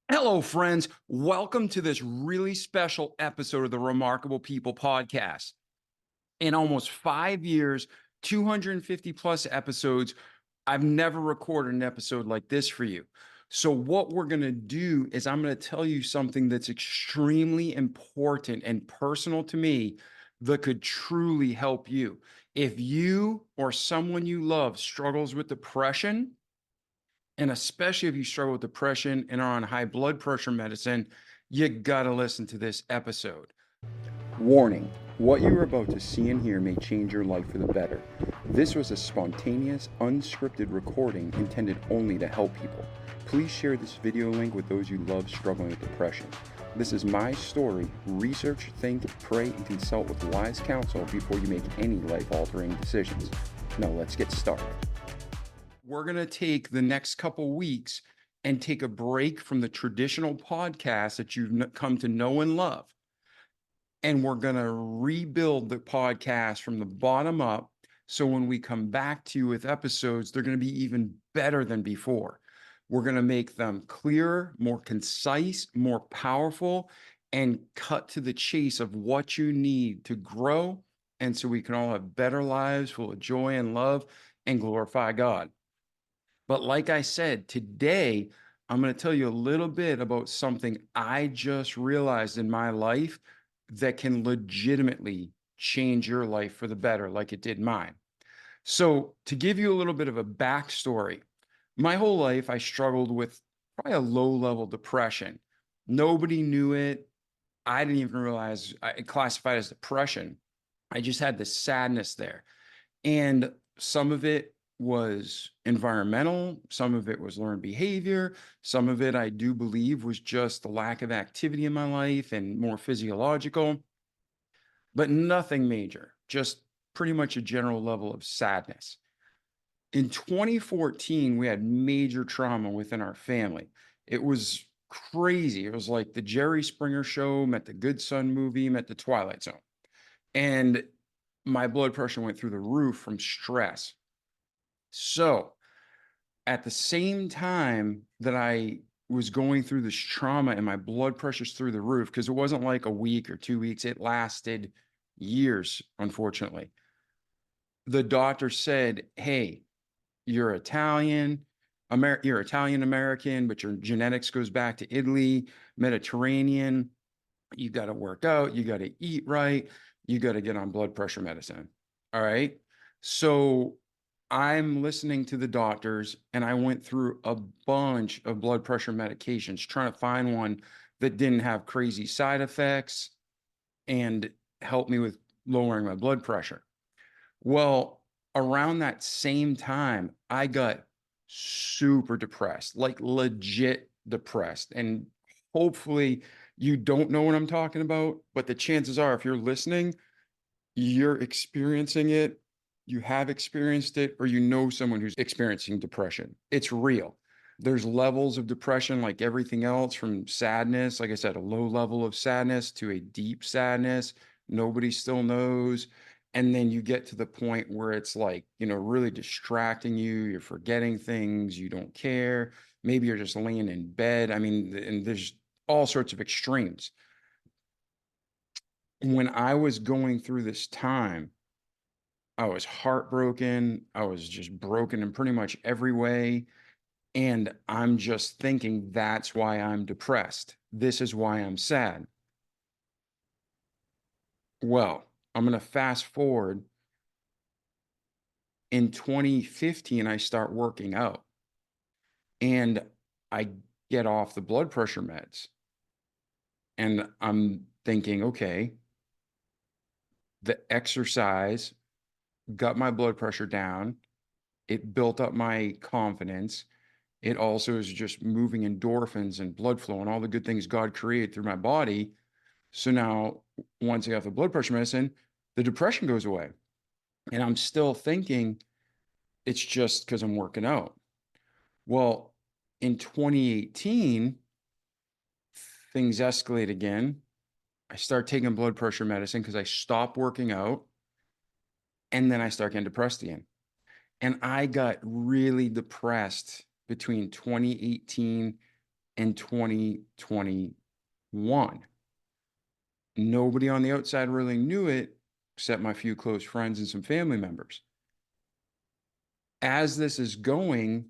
Hello, friends. Welcome to this really special episode of the Remarkable People podcast. In almost 5 years, 250 plus episodes, I've never recorded an episode like this for you. So, what we're going to do is I'm going to tell you something that's extremely important and personal to me that could truly help you. If you or someone you love struggles with depression, and especially if you struggle with depression and are on high blood pressure medicine, you gotta listen to this episode. Warning, what you are about to see and hear may change your life for the better. This was a spontaneous, unscripted recording intended only to help people. Please share this video link with those you love struggling with depression. This is my story. Research, think, pray, and consult with wise counsel before you make any life-altering decisions. Now let's get started. We're going to take the next couple weeks and take a break from the traditional podcast that you've come to know and love. And we're going to rebuild the podcast from the bottom up. So when we come back to you with episodes, they're going to be even better than before. We're going to make them clearer, more concise, more powerful, and cut to the chase of what you need to grow. And so we can all have better lives full of joy and love and glorify God. But like I said, today, I'm going to tell you a little bit about something I just realized in my life that can legitimately change your life for the better, like it did mine. So, to give you a little bit of a backstory, my whole life I struggled with probably a low level depression. Nobody knew it. I didn't even realize it classified as depression. I just had this sadness there. And some of it was environmental, some of it was learned behavior, some of it I do believe was just the lack of activity in my life and more physiological, but nothing major, just pretty much a general level of sadness. In 2014, we had major trauma within our family. It was crazy. It was like the Jerry Springer show met the Good Son movie, met the Twilight Zone. And my blood pressure went through the roof from stress. So, at the same time that I was going through this trauma and my blood pressure's through the roof, because it wasn't like a week or 2 weeks, it lasted years, unfortunately. The doctor said, "Hey, you're Italian, you're Italian American, but your genetics goes back to Italy, Mediterranean. You got to work out, you got to eat right, you got to get on blood pressure medicine." All right. So I'm listening to the doctors and I went through a bunch of blood pressure medications, trying to find one that didn't have crazy side effects and help me with lowering my blood pressure. Well, around that same time, I got super depressed, like legit depressed. And hopefully you don't know what I'm talking about, but the chances are, if you're listening, you're experiencing it, you have experienced it, or you know someone who's experiencing depression. It's real. There's levels of depression like everything else, from sadness, like I said, a low level of sadness to a deep sadness. Nobody still knows. And then you get to the point where it's like, really distracting you. You're forgetting things. You don't care. Maybe you're just laying in bed. I mean, and there's all sorts of extremes. When I was going through this time, I was heartbroken. I was just broken in pretty much every way. And I'm just thinking that's why I'm depressed. This is why I'm sad. Well, I'm going to fast forward. In 2015, I start working out and I get off the blood pressure meds. And I'm thinking, okay, the exercise got my blood pressure down. It built up my confidence. It also is just moving endorphins and blood flow and all the good things God created through my body. So now, once I got the blood pressure medicine, the depression goes away. And I'm still thinking it's just because I'm working out. Well, in 2018, things escalate again. I start taking blood pressure medicine because I stop working out. And then I start getting depressed again. And I got really depressed between 2018 in 2021. Nobody on the outside really knew it, except my few close friends and some family members. As this is going,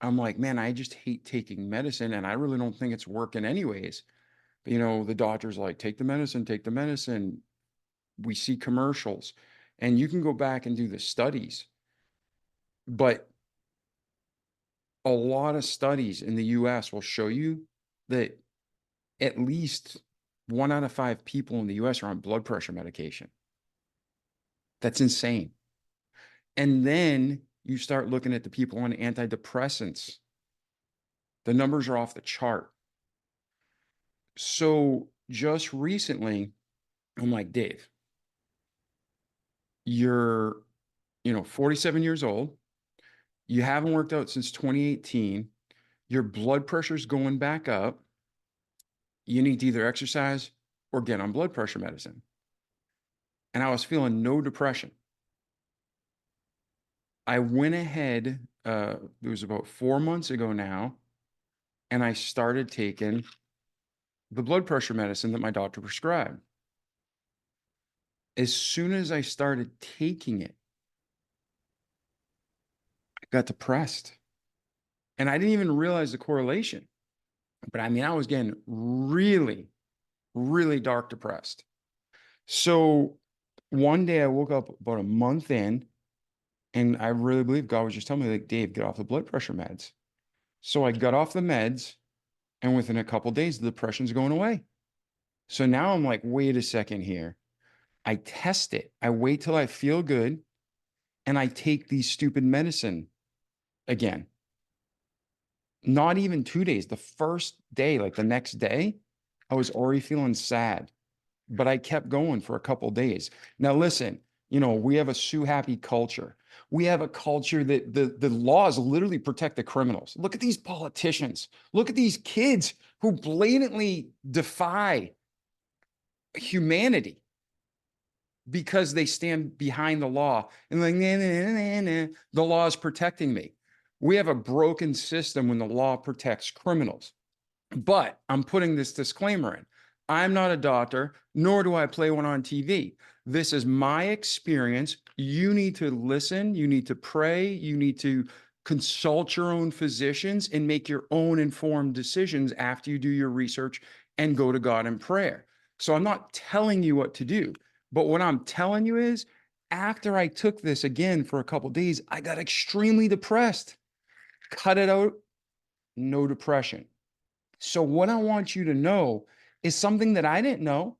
I'm like, man, I just hate taking medicine and I really don't think it's working anyways. But, the doctor's like, take the medicine, take the medicine. We see commercials and you can go back and do the studies. But a lot of studies in the US will show you that at least 1 out of 5 people in the US are on blood pressure medication. That's insane. And then you start looking at the people on antidepressants. The numbers are off the chart. So just recently, I'm like, Dave, you're, 47 years old. You haven't worked out since 2018. Your blood pressure's going back up. You need to either exercise or get on blood pressure medicine. And I was feeling no depression. I went ahead, it was about 4 months ago now, and I started taking the blood pressure medicine that my doctor prescribed. As soon as I started taking it, I got depressed. And I didn't even realize the correlation. But I mean, I was getting really, really dark depressed. So one day I woke up about a month in, and I really believe God was just telling me, like, Dave, get off the blood pressure meds. So I got off the meds, and within a couple of days, the depression's going away. So now I'm like, wait a second here. I test it. I wait till I feel good, and I take these stupid medicine again. Not even 2 days. The first day, like the next day, I was already feeling sad, but I kept going for a couple of days. Now, listen, we have a sue happy culture. We have a culture that the laws literally protect the criminals. Look at these politicians. Look at these kids who blatantly defy humanity because they stand behind the law and like, nah, nah, nah, nah, the law is protecting me. We have a broken system when the law protects criminals. But I'm putting this disclaimer in. I'm not a doctor, nor do I play one on TV. This is my experience. You need to listen. You need to pray. You need to consult your own physicians and make your own informed decisions after you do your research and go to God in prayer. So I'm not telling you what to do. But what I'm telling you is after I took this again for a couple of days, I got extremely depressed. Cut it out, no depression. So what I want you to know is something that I didn't know.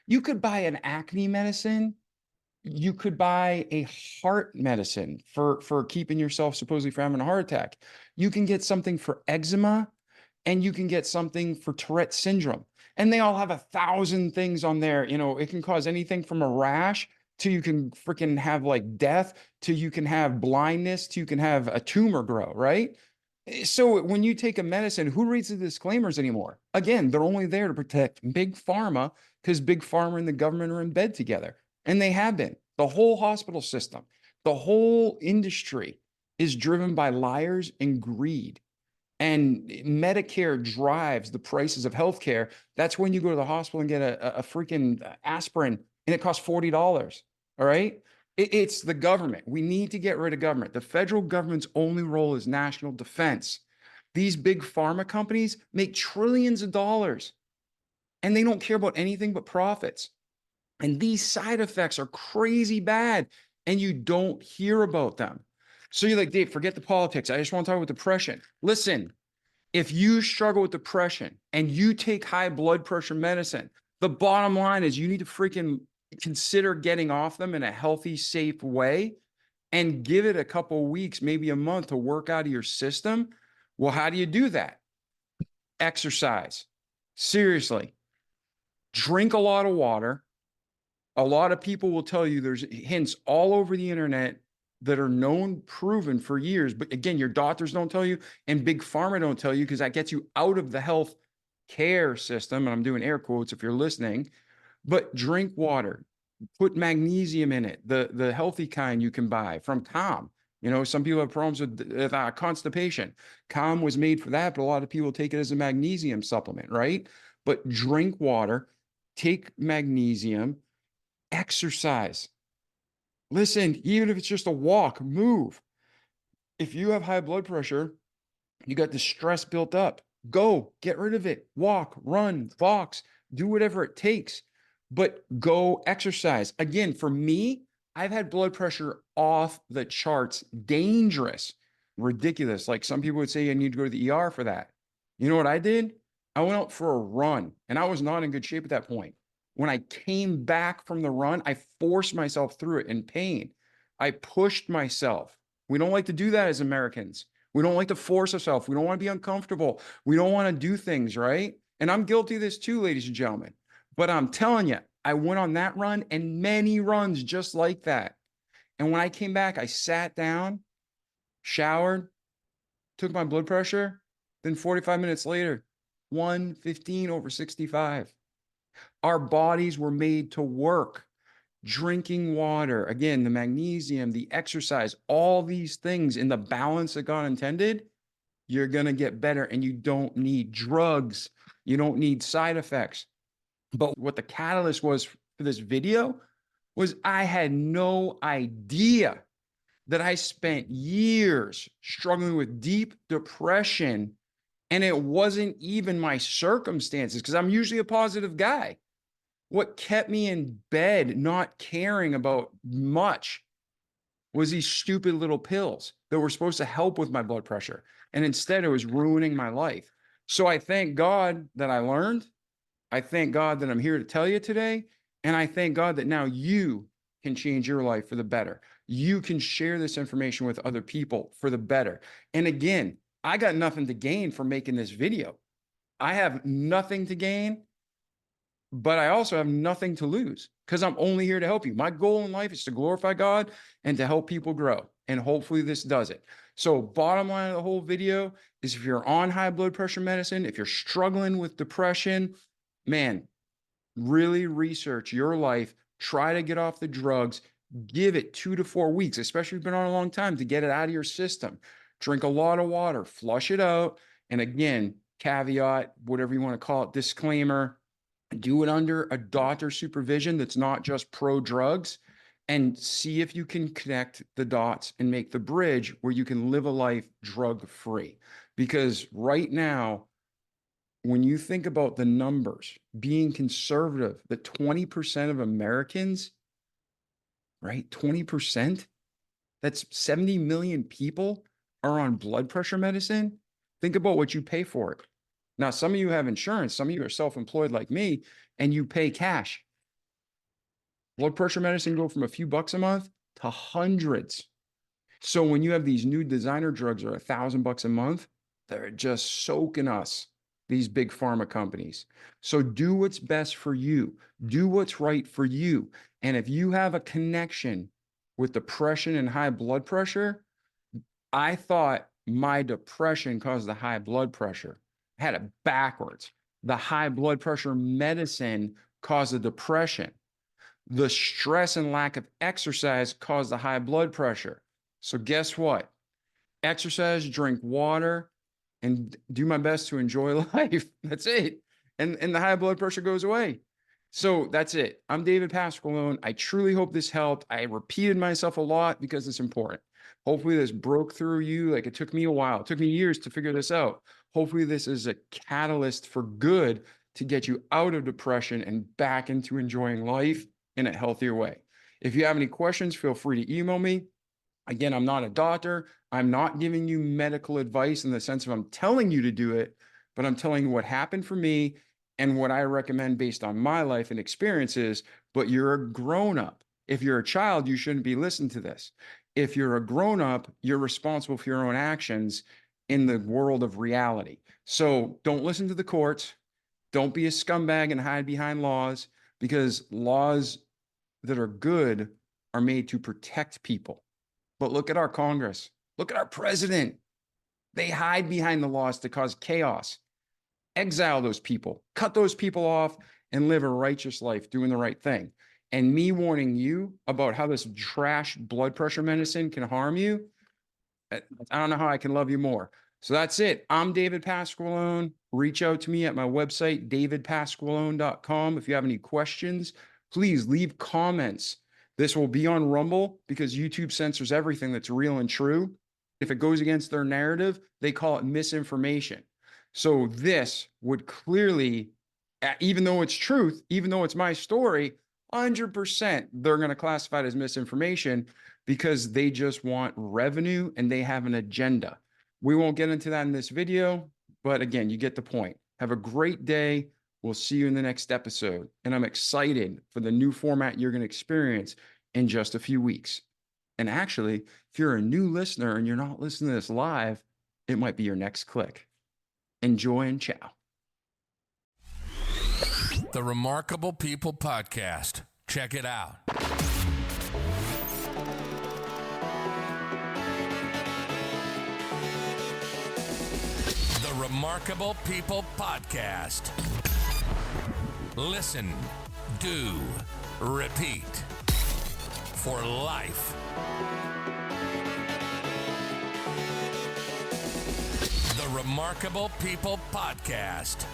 You could buy an acne medicine. You could buy a heart medicine for keeping yourself supposedly from having a heart attack. You can get something for eczema and you can get something for Tourette syndrome. And they all have 1,000 things on there. It can cause anything from a rash to you can freaking have like death to you can have blindness to you can have a tumor grow, right? So when you take a medicine, who reads the disclaimers anymore? Again, they're only there to protect big pharma because big pharma and the government are in bed together. And they have been. The whole hospital system, the whole industry is driven by liars and greed. And Medicare drives the prices of healthcare. That's when you go to the hospital and get a freaking aspirin and it costs $40. All right. It's the government. We need to get rid of government. The federal government's only role is national defense. These big pharma companies make trillions of dollars and they don't care about anything but profits. And these side effects are crazy bad and you don't hear about them. So you're like, Dave, forget the politics. I just want to talk about depression. Listen, if you struggle with depression and you take high blood pressure medicine, the bottom line is you need to freaking consider getting off them in a healthy, safe way and give it a couple of weeks, maybe a month to work out of your system. Well, how do you do that? Exercise. Seriously, drink a lot of water. A lot of people will tell you there's hints all over the internet that are known, proven for years. But again, your doctors don't tell you and big pharma don't tell you because that gets you out of the health care system. And I'm doing air quotes if you're listening, but drink water, put magnesium in it, the healthy kind you can buy from Tom. You know, some people have problems with constipation. Calm was made for that, but a lot of people take it as a magnesium supplement, right? But drink water, take magnesium, exercise. Listen, even if it's just a walk, move. If you have high blood pressure, you got the stress built up. Go get rid of it. Walk, run, box, do whatever it takes, but go exercise. Again, for me, I've had blood pressure off the charts, dangerous, ridiculous. Like some people would say, I need to go to the ER for that. You know what I did? I went out for a run and I was not in good shape at that point. When I came back from the run, I forced myself through it in pain. I pushed myself. We don't like to do that as Americans. We don't like to force ourselves. We don't want to be uncomfortable. We don't want to do things, right? And I'm guilty of this too, ladies and gentlemen. But I'm telling you, I went on that run and many runs just like that. And when I came back, I sat down, showered, took my blood pressure. Then 45 minutes later, 115 over 65. Our bodies were made to work. Drinking water, again, the magnesium, the exercise, all these things in the balance that God intended, you're going to get better, and you don't need drugs. You don't need side effects. But what the catalyst was for this video was I had no idea that I spent years struggling with deep depression, and it wasn't even my circumstances because I'm usually a positive guy. What kept me in bed not caring about much was these stupid little pills that were supposed to help with my blood pressure. And instead, it was ruining my life. So I thank God that I learned. I thank God that I'm here to tell you today. And I thank God that now you can change your life for the better. You can share this information with other people for the better. And again, I got nothing to gain from making this video. I have nothing to gain, but I also have nothing to lose because I'm only here to help you. My goal in life is to glorify God and to help people grow. And hopefully this does it. So bottom line of the whole video is if you're on high blood pressure medicine, if you're struggling with depression, man, really research your life, try to get off the drugs, give it 2 to 4 weeks, especially if you've been on a long time, to get it out of your system. Drink a lot of water, flush it out. And again, caveat, whatever you want to call it, disclaimer, do it under a doctor's supervision that's not just pro drugs, and see if you can connect the dots and make the bridge where you can live a life drug free. Because right now, when you think about the numbers being conservative, that 20% of Americans, right? 20%, that's 70 million people are on blood pressure medicine. Think about what you pay for it. Now, some of you have insurance, some of you are self-employed like me, and you pay cash. Blood pressure medicine go from a few bucks a month to hundreds. So when you have these new designer drugs that are $1,000 a month, they're just soaking us, these big pharma companies. So do what's best for you. Do what's right for you. And if you have a connection with depression and high blood pressure, I thought my depression caused the high blood pressure. I had it backwards. The high blood pressure medicine caused the depression. The stress and lack of exercise caused the high blood pressure. So guess what? Exercise, drink water, and do my best to enjoy life. That's it. And the high blood pressure goes away. So that's it. I'm David Pasqualone. I truly hope this helped. I repeated myself a lot because it's important. Hopefully this broke through you. Like it took me a while. It took me years to figure this out. Hopefully this is a catalyst for good to get you out of depression and back into enjoying life in a healthier way. If you have any questions, feel free to email me. Again, I'm not a doctor. I'm not giving you medical advice in the sense of I'm telling you to do it, but I'm telling you what happened for me and what I recommend based on my life and experiences. But you're a grown up. If you're a child, you shouldn't be listening to this. If you're a grown up, you're responsible for your own actions in the world of reality. So don't listen to the courts. Don't be a scumbag and hide behind laws, because laws that are good are made to protect people. But look at our Congress. Look at our president. They hide behind the laws to cause chaos. Exile those people, cut those people off, and live a righteous life doing the right thing. And me warning you about how this trash blood pressure medicine can harm you, I don't know how I can love you more. So that's it. I'm David Pasqualone. Reach out to me at my website, davidpasqualone.com. If you have any questions, please leave comments. This will be on Rumble because YouTube censors everything that's real and true. If it goes against their narrative, they call it misinformation. So this would clearly, even though it's truth, even though it's my story, 100% they're going to classify it as misinformation because they just want revenue and they have an agenda. We won't get into that in this video, but again, you get the point. Have a great day. We'll see you in the next episode. And I'm excited for the new format you're going to experience in just a few weeks. And actually, if you're a new listener and you're not listening to this live, it might be your next click. Enjoy and ciao. The Remarkable People Podcast. Check it out. The Remarkable People Podcast. Listen, do, repeat. For life. The Remarkable People Podcast.